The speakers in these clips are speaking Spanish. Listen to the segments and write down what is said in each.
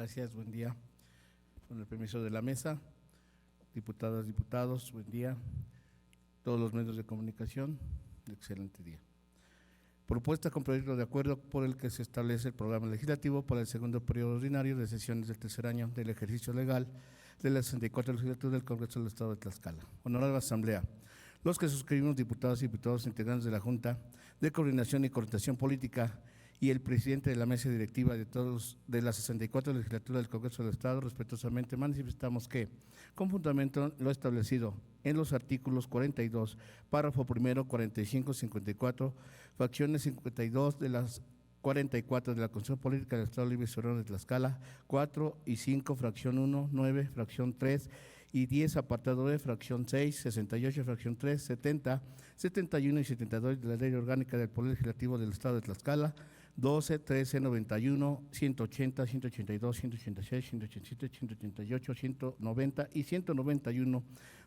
Gracias, buen día. Con el permiso de la mesa, diputadas, diputados, buen día. Todos los medios de comunicación, excelente día. Propuesta con proyecto de acuerdo por el que se establece el programa legislativo para el segundo periodo ordinario de sesiones del tercer año del ejercicio legal de la 64 legislatura del Congreso del Estado de Tlaxcala. Honorable Asamblea, los que suscribimos diputados y diputados integrantes de la Junta de Coordinación y Coordinación Política y el presidente de la mesa directiva de la 64 legislatura del Congreso del Estado, respetuosamente manifestamos que, con fundamento en lo establecido en los artículos 42, párrafo primero, 45, 54, fracciones 52 de las 44 de la Constitución Política del Estado Libre y Soberano de Tlaxcala, 4 y 5, fracción 1, 9, fracción 3 y 10, apartado B, fracción 6, 68, fracción 3, 70, 71 y 72 de la Ley Orgánica del Poder Legislativo del Estado de Tlaxcala, 12, 13, 91, 180, 182, 186, 187, 188, 190 y 191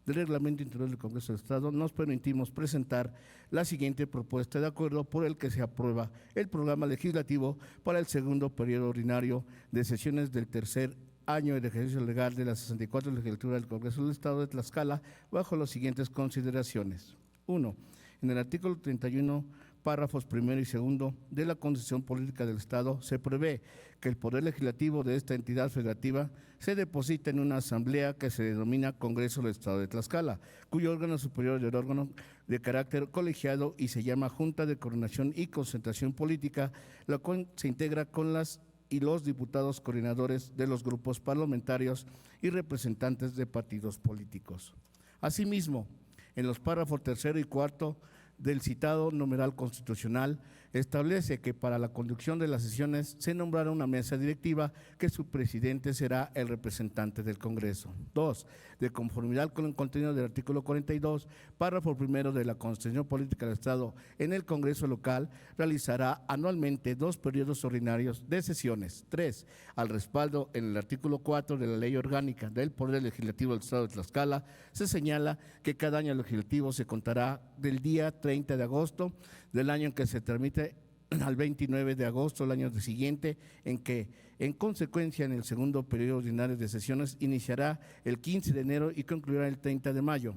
del Reglamento Interior del Congreso del Estado, nos permitimos presentar la siguiente propuesta de acuerdo por el que se aprueba el programa legislativo para el segundo periodo ordinario de sesiones del tercer año de ejercicio legal de la 64 legislatura del Congreso del Estado de Tlaxcala bajo las siguientes consideraciones. 1. En el artículo 31, párrafos primero y segundo de la Constitución Política del Estado, se prevé que el poder legislativo de esta entidad federativa se deposita en una asamblea que se denomina Congreso del Estado de Tlaxcala, cuyo órgano superior es el órgano de carácter colegiado y se llama Junta de Coordinación y Concentración Política, la cual se integra con las y los diputados coordinadores de los grupos parlamentarios y representantes de partidos políticos. Asimismo, en los párrafos tercero y cuarto del citado numeral constitucional, establece que para la conducción de las sesiones se nombrará una mesa directiva que su presidente será el representante del Congreso. 2. De conformidad con el contenido del artículo 42, párrafo primero de la Constitución Política del Estado, en el Congreso local realizará anualmente 2 periodos ordinarios de sesiones. 3. Al respaldo en el artículo 4 de la Ley Orgánica del Poder Legislativo del Estado de Tlaxcala, se señala que cada año legislativo se contará del día 30 de agosto del año en que se tramite al 29 de agosto del año siguiente, en que, en consecuencia, en el segundo periodo ordinario de sesiones iniciará el 15 de enero y concluirá el 30 de mayo.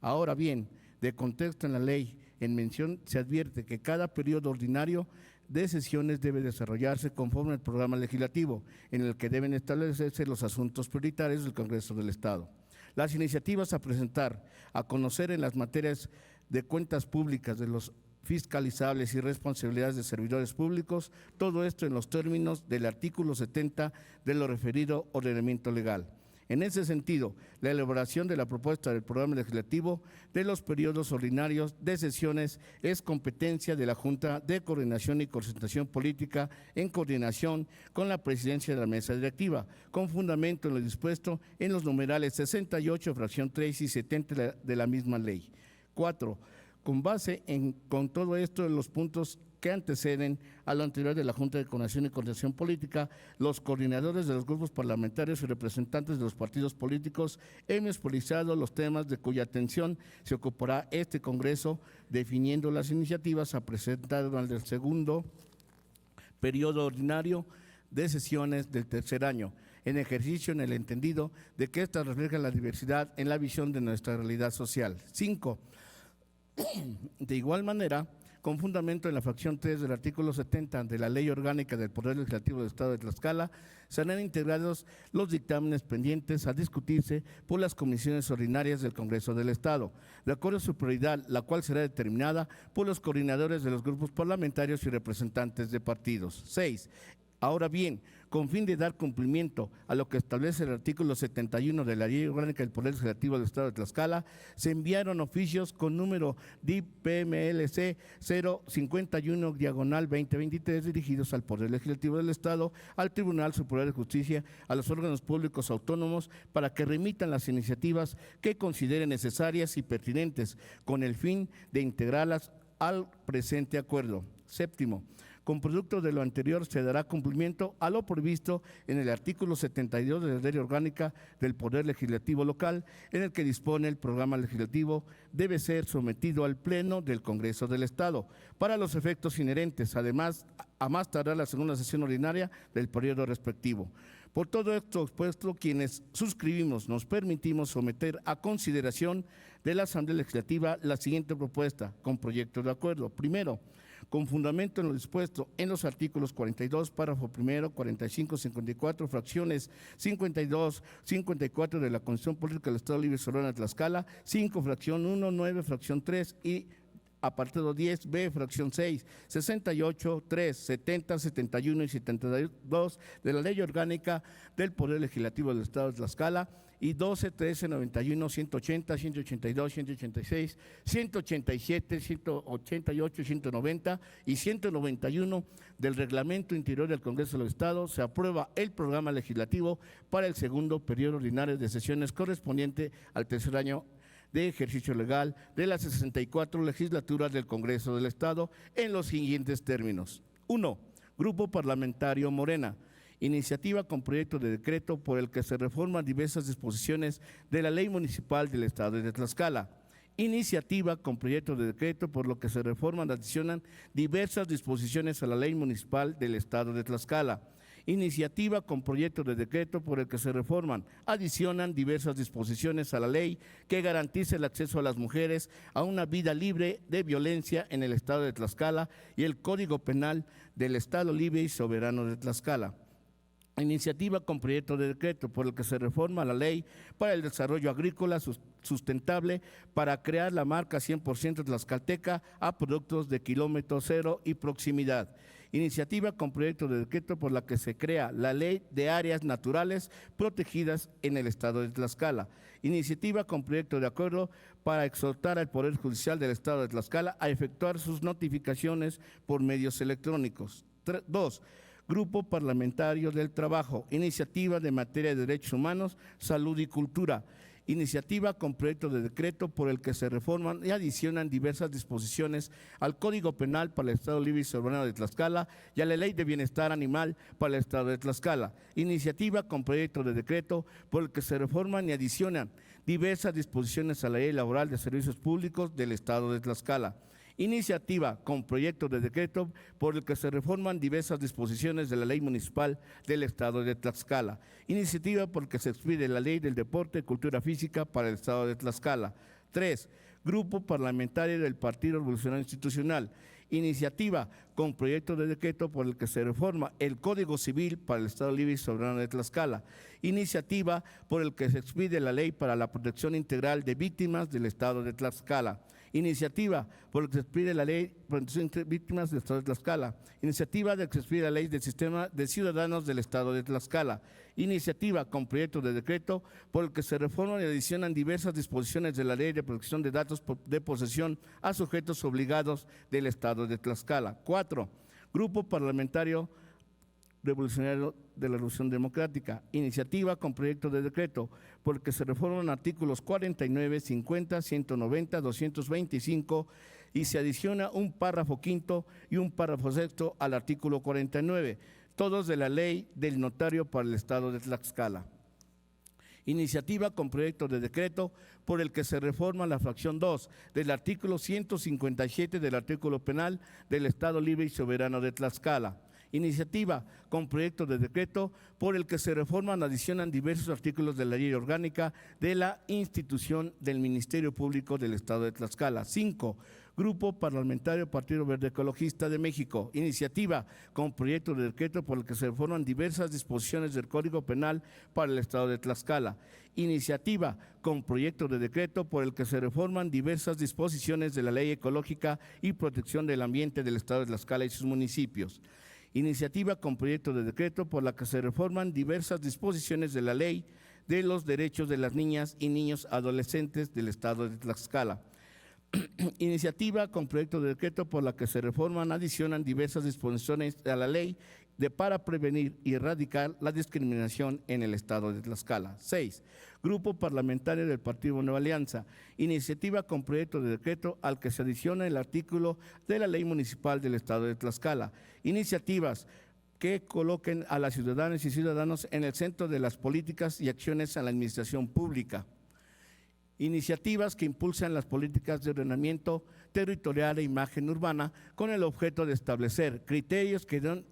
Ahora bien, de contexto en la ley en mención se advierte que cada periodo ordinario de sesiones debe desarrollarse conforme al programa legislativo, en el que deben establecerse los asuntos prioritarios del Congreso del Estado. Las iniciativas a presentar, a conocer en las materias de cuentas públicas de los fiscalizables y responsabilidades de servidores públicos, todo esto en los términos del artículo 70 de lo referido ordenamiento legal. En ese sentido, la elaboración de la propuesta del programa legislativo de los periodos ordinarios de sesiones es competencia de la Junta de Coordinación y Concentración Política en coordinación con la presidencia de la mesa directiva, con fundamento en lo dispuesto en los numerales 68, fracción 3 y 70 de la misma ley. 4. Con base con todo esto en los puntos que anteceden a lo anterior de la Junta de Coordinación y Coordinación Política, los coordinadores de los grupos parlamentarios y representantes de los partidos políticos hemos priorizado los temas de cuya atención se ocupará este Congreso, definiendo las iniciativas a presentar durante el segundo periodo ordinario de sesiones del tercer año, en ejercicio en el entendido de que éstas reflejan la diversidad en la visión de nuestra realidad social. 5. De igual manera, con fundamento en la fracción 3 del artículo 70 de la Ley Orgánica del Poder Legislativo del Estado de Tlaxcala, serán integrados los dictámenes pendientes a discutirse por las comisiones ordinarias del Congreso del Estado, de acuerdo a su prioridad, la cual será determinada por los coordinadores de los grupos parlamentarios y representantes de partidos. 6. Ahora bien, con fin de dar cumplimiento a lo que establece el artículo 71 de la Ley Orgánica del Poder Legislativo del Estado de Tlaxcala, se enviaron oficios con número DIP-PMLC 051/2023 dirigidos al Poder Legislativo del Estado, al Tribunal Superior de Justicia, a los órganos públicos autónomos para que remitan las iniciativas que consideren necesarias y pertinentes con el fin de integrarlas al presente acuerdo. 7. Con producto de lo anterior se dará cumplimiento a lo previsto en el artículo 72 de la Ley Orgánica del Poder Legislativo Local, en el que dispone el programa legislativo debe ser sometido al Pleno del Congreso del Estado para los efectos inherentes, además a más tardar la segunda sesión ordinaria del periodo respectivo. Por todo esto expuesto, quienes suscribimos nos permitimos someter a consideración de la Asamblea Legislativa la siguiente propuesta con proyecto de acuerdo. Primero, con fundamento en lo dispuesto en los artículos 42, párrafo primero, 45, 54, fracciones 52, 54 de la Constitución Política del Estado Libre y Soberano de Tlaxcala, 5, fracción 1, 9, fracción 3 y apartado 10b, fracción 6, 68, 3, 70, 71 y 72 de la Ley Orgánica del Poder Legislativo del Estado de Tlaxcala y 12, 13, 91, 180, 182, 186, 187, 188, 190 y 191 del Reglamento Interior del Congreso del Estado, se aprueba el programa legislativo para el segundo periodo ordinario de sesiones correspondiente al tercer año de ejercicio legal de las 64 legislaturas del Congreso del Estado en los siguientes términos. 1. Grupo Parlamentario Morena. Iniciativa con proyecto de decreto por el que se reforman diversas disposiciones de la Ley Municipal del Estado de Tlaxcala. Iniciativa con proyecto de decreto por lo que se reforman y adicionan diversas disposiciones a la Ley Municipal del Estado de Tlaxcala. Iniciativa con proyecto de decreto por el que se reforman, adicionan diversas disposiciones a la ley que garantice el acceso a las mujeres a una vida libre de violencia en el Estado de Tlaxcala y el Código Penal del Estado Libre y Soberano de Tlaxcala. Iniciativa con proyecto de decreto por el que se reforma la ley para el desarrollo agrícola sustentable para crear la marca 100% tlaxcalteca a productos de kilómetro cero y proximidad. Iniciativa con proyecto de decreto por la que se crea la Ley de Áreas Naturales Protegidas en el Estado de Tlaxcala. Iniciativa con proyecto de acuerdo para exhortar al Poder Judicial del Estado de Tlaxcala a efectuar sus notificaciones por medios electrónicos. 2. Grupo Parlamentario del Trabajo, iniciativa de materia de derechos humanos, salud y cultura. Iniciativa con proyecto de decreto por el que se reforman y adicionan diversas disposiciones al Código Penal para el Estado Libre y Soberano de Tlaxcala y a la Ley de Bienestar Animal para el Estado de Tlaxcala. Iniciativa con proyecto de decreto por el que se reforman y adicionan diversas disposiciones a la Ley Laboral de Servicios Públicos del Estado de Tlaxcala. Iniciativa con proyecto de decreto por el que se reforman diversas disposiciones de la Ley Municipal del Estado de Tlaxcala. Iniciativa por el que se expide la Ley del Deporte y Cultura Física para el Estado de Tlaxcala. 3. Grupo Parlamentario del Partido Revolucionario Institucional. Iniciativa con proyecto de decreto por el que se reforma el Código Civil para el Estado Libre y Soberano de Tlaxcala. Iniciativa por el que se expide la Ley para la Protección Integral de Víctimas del Estado de Tlaxcala. Iniciativa por el que se expide la Ley de Protección de Víctimas del Estado de Tlaxcala. Iniciativa de que se expide la Ley del Sistema de Ciudadanos del Estado de Tlaxcala. Iniciativa con proyecto de decreto por el que se reforman y adicionan diversas disposiciones de la Ley de Protección de Datos de posesión a sujetos obligados del Estado de Tlaxcala. 4. Grupo Parlamentario Revolucionario de la Revolución Democrática. Iniciativa con proyecto de decreto por el que se reforman artículos 49, 50, 190, 225 y se adiciona un párrafo quinto y un párrafo sexto al artículo 49, todos de la Ley del Notario para el Estado de Tlaxcala. Iniciativa con proyecto de decreto por el que se reforma la fracción 2 del artículo 157 del artículo penal del Estado Libre y Soberano de Tlaxcala. Iniciativa con proyecto de decreto por el que se reforman, adicionan diversos artículos de la Ley Orgánica de la institución del Ministerio Público del Estado de Tlaxcala. 5. Grupo Parlamentario Partido Verde Ecologista de México. Iniciativa con proyecto de decreto por el que se reforman diversas disposiciones del Código Penal para el Estado de Tlaxcala. Iniciativa con proyecto de decreto por el que se reforman diversas disposiciones de la Ley Ecológica y Protección del Ambiente del Estado de Tlaxcala y sus municipios. Iniciativa con proyecto de decreto por la que se reforman diversas disposiciones de la Ley de los Derechos de las Niñas y Niños Adolescentes del Estado de Tlaxcala. Iniciativa con proyecto de decreto por la que se reforman, adicionan diversas disposiciones a la ley para prevenir y erradicar la discriminación en el Estado de Tlaxcala. 6. Grupo Parlamentario del Partido Nueva Alianza. Iniciativa con proyecto de decreto al que se adiciona el artículo de la Ley Municipal del Estado de Tlaxcala. Iniciativas que coloquen a las ciudadanas y ciudadanos en el centro de las políticas y acciones a la administración pública. Iniciativas que impulsan las políticas de ordenamiento territorial e imagen urbana con el objeto de establecer criterios que den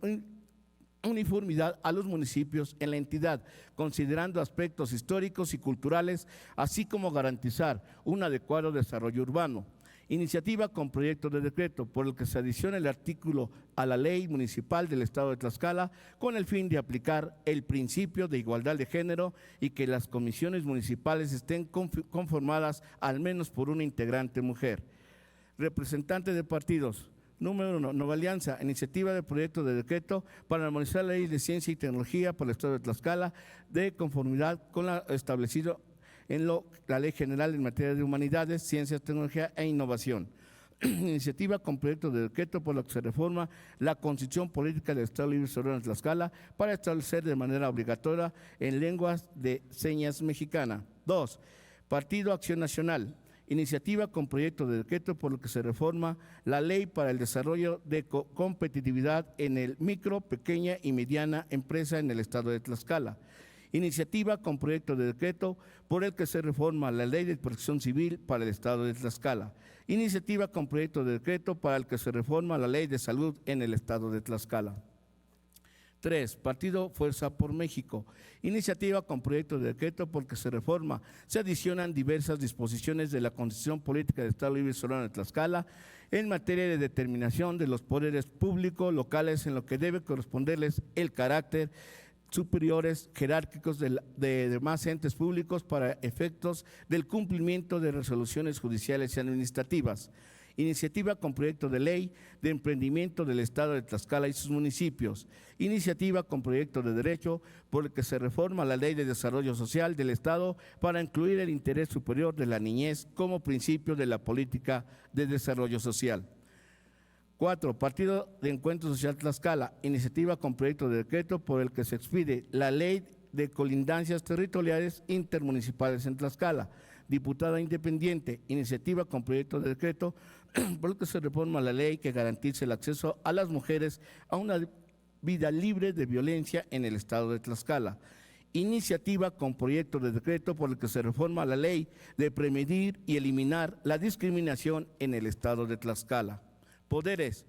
uniformidad a los municipios en la entidad, considerando aspectos históricos y culturales, así como garantizar un adecuado desarrollo urbano. Iniciativa con proyecto de decreto por el que se adiciona el artículo a la Ley Municipal del Estado de Tlaxcala con el fin de aplicar el principio de igualdad de género y que las comisiones municipales estén conformadas al menos por una integrante mujer. Representante de partidos. Número 1, Nueva Alianza, iniciativa de proyecto de decreto para armonizar la Ley de Ciencia y Tecnología para el Estado de Tlaxcala de conformidad con lo establecido en la Ley General en materia de Humanidades, Ciencias, Tecnología e Innovación. Iniciativa con proyecto de decreto por la que se reforma la Constitución Política del Estado Libre Soberano de Tlaxcala para establecer de manera obligatoria en lenguas de señas mexicana. 2, Partido Acción Nacional. Iniciativa con proyecto de decreto por lo que se reforma la Ley para el Desarrollo de Competitividad en el micro, pequeña y mediana empresa en el Estado de Tlaxcala. Iniciativa con proyecto de decreto por el que se reforma la Ley de Protección Civil para el Estado de Tlaxcala. Iniciativa con proyecto de decreto para el que se reforma la Ley de Salud en el Estado de Tlaxcala. 3, Partido Fuerza por México. Iniciativa con proyecto de decreto por el que se reforma, se adicionan diversas disposiciones de la Constitución Política del Estado Libre Soberano de Tlaxcala en materia de determinación de los poderes públicos locales en lo que debe corresponderles el carácter superiores jerárquicos de demás entes públicos para efectos del cumplimiento de resoluciones judiciales y administrativas. Iniciativa con proyecto de ley de emprendimiento del Estado de Tlaxcala y sus municipios. Iniciativa con proyecto de derecho por el que se reforma la Ley de Desarrollo Social del Estado para incluir el interés superior de la niñez como principio de la política de desarrollo social. 4, Partido de Encuentro Social Tlaxcala, iniciativa con proyecto de decreto por el que se expide la Ley de Colindancias Territoriales Intermunicipales en Tlaxcala. Diputada independiente, iniciativa con proyecto de decreto por el que se reforma la ley que garantice el acceso a las mujeres a una vida libre de violencia en el Estado de Tlaxcala. Iniciativa con proyecto de decreto por el que se reforma la ley de prevenir y eliminar la discriminación en el Estado de Tlaxcala. Poderes,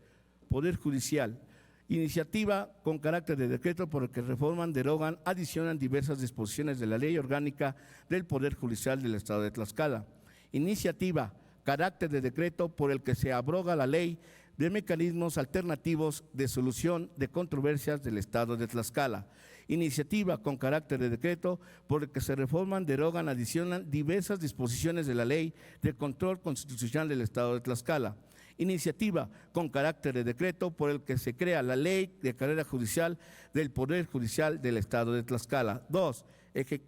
Poder Judicial, iniciativa con carácter de decreto por el que reforman, derogan, adicionan diversas disposiciones de la Ley Orgánica del Poder Judicial del Estado de Tlaxcala. Iniciativa, carácter de decreto por el que se abroga la Ley de Mecanismos Alternativos de Solución de Controversias del Estado de Tlaxcala. Iniciativa con carácter de decreto por el que se reforman, derogan, adicionan diversas disposiciones de la Ley de Control Constitucional del Estado de Tlaxcala. Iniciativa con carácter de decreto por el que se crea la Ley de Carrera Judicial del Poder Judicial del Estado de Tlaxcala. 2,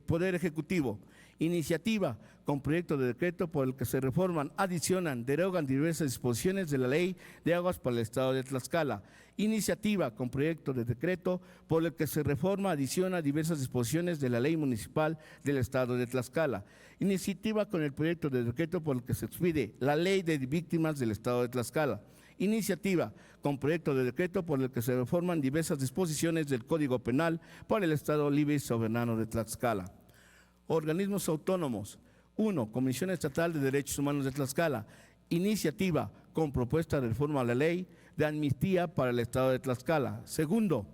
Poder Ejecutivo. Iniciativa con proyecto de decreto por el que se reforman, adicionan, derogan diversas disposiciones de la Ley de Aguas para el Estado de Tlaxcala. Iniciativa con proyecto de decreto por el que se reforma, adiciona diversas disposiciones de la Ley Municipal del Estado de Tlaxcala. Iniciativa con el proyecto de decreto por el que se expide la Ley de Víctimas del Estado de Tlaxcala. Iniciativa con proyecto de decreto por el que se reforman diversas disposiciones del Código Penal para el Estado Libre y Soberano de Tlaxcala. Organismos autónomos. 1, Comisión Estatal de Derechos Humanos de Tlaxcala. Iniciativa con propuesta de reforma a la ley de amnistía para el Estado de Tlaxcala. Segundo,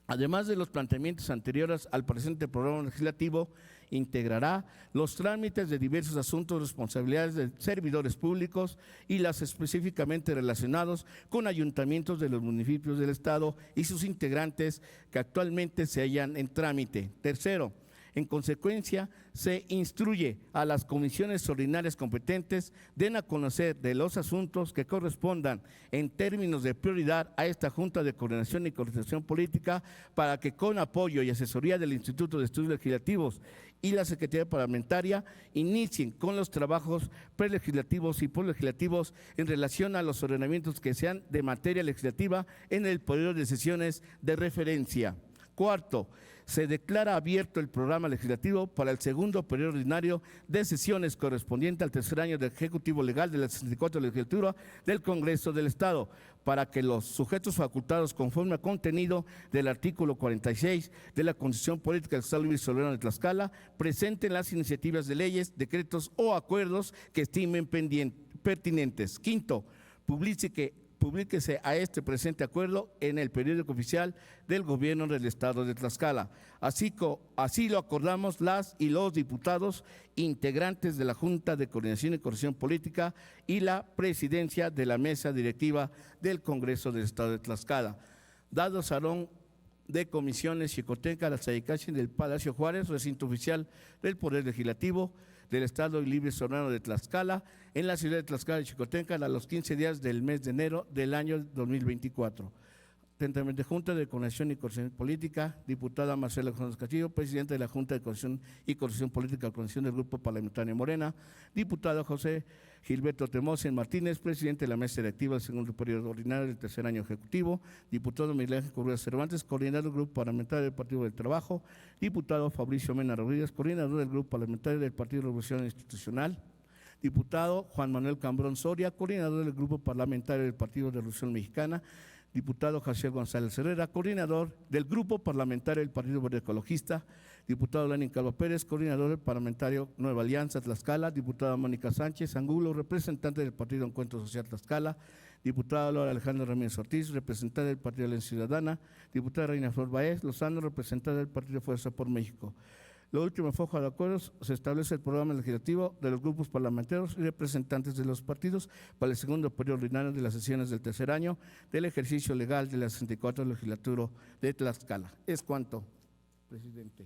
además de los planteamientos anteriores al presente programa legislativo, integrará los trámites de diversos asuntos, responsabilidades de servidores públicos y las específicamente relacionados con ayuntamientos de los municipios del Estado y sus integrantes que actualmente se hallan en trámite. Tercero, en consecuencia, se instruye a las comisiones ordinarias competentes den a conocer de los asuntos que correspondan en términos de prioridad a esta Junta de Coordinación y Coordinación Política para que con apoyo y asesoría del Instituto de Estudios Legislativos y la Secretaría Parlamentaria inicien con los trabajos prelegislativos y postlegislativos en relación a los ordenamientos que sean de materia legislativa en el periodo de sesiones de referencia. Cuarto, se declara abierto el programa legislativo para el segundo periodo ordinario de sesiones correspondiente al tercer año del Ejecutivo Legal de la 64 Legislatura del Congreso del Estado, para que los sujetos facultados conforme al contenido del artículo 46 de la Constitución Política del Estado Libre y Soberano de Tlaxcala presenten las iniciativas de leyes, decretos o acuerdos que estimen pertinentes. Quinto, publique publíquese a este presente acuerdo en el periódico oficial del Gobierno del Estado de Tlaxcala. Así lo acordamos las y los diputados integrantes de la Junta de Coordinación y Coordinación Política y la presidencia de la mesa directiva del Congreso del Estado de Tlaxcala. Dado Salón de Comisiones Xicotenca, la Sayicachi del Palacio Juárez, recinto oficial del Poder Legislativo del Estado Libre Soberano de Tlaxcala, en la ciudad de Tlaxcala de Xicotenca, a los 15 días del mes de enero del año 2024. Atentamente, Junta de Coordinación y Coordinación Política, diputada Marcela González Castillo, presidenta de la Junta de Coordinación y Coordinación Política, coordinación del Grupo Parlamentario Morena, diputado José Gilberto Temosen Martínez, presidente de la Mesa Directiva del segundo periodo ordinario del tercer año ejecutivo, diputado Miguel Ángel Correa Cervantes, coordinador del Grupo Parlamentario del Partido del Trabajo, diputado Fabricio Mena Rodríguez, coordinador del Grupo Parlamentario del Partido de Revolución Institucional, diputado Juan Manuel Cambrón Soria, coordinador del Grupo Parlamentario del Partido de Revolución Mexicana, diputado Jaciel González Herrera, coordinador del Grupo Parlamentario del Partido Verde Ecologista, diputado Lenín Calvo Pérez, coordinador del Parlamentario Nueva Alianza Tlaxcala, diputada Mónica Sánchez Angulo, representante del Partido Encuentro Social Tlaxcala, diputada Laura Alejandra Ramírez Ortiz, representante del Partido Alianza Ciudadana, diputada Reina Flor Baez Lozano, representante del Partido Fuerza por México. Lo último fojo de acuerdos, se establece el programa legislativo de los grupos parlamentarios y representantes de los partidos para el segundo periodo ordinario de las sesiones del tercer año del ejercicio legal de la 64 legislatura de Tlaxcala. Es cuanto, presidente.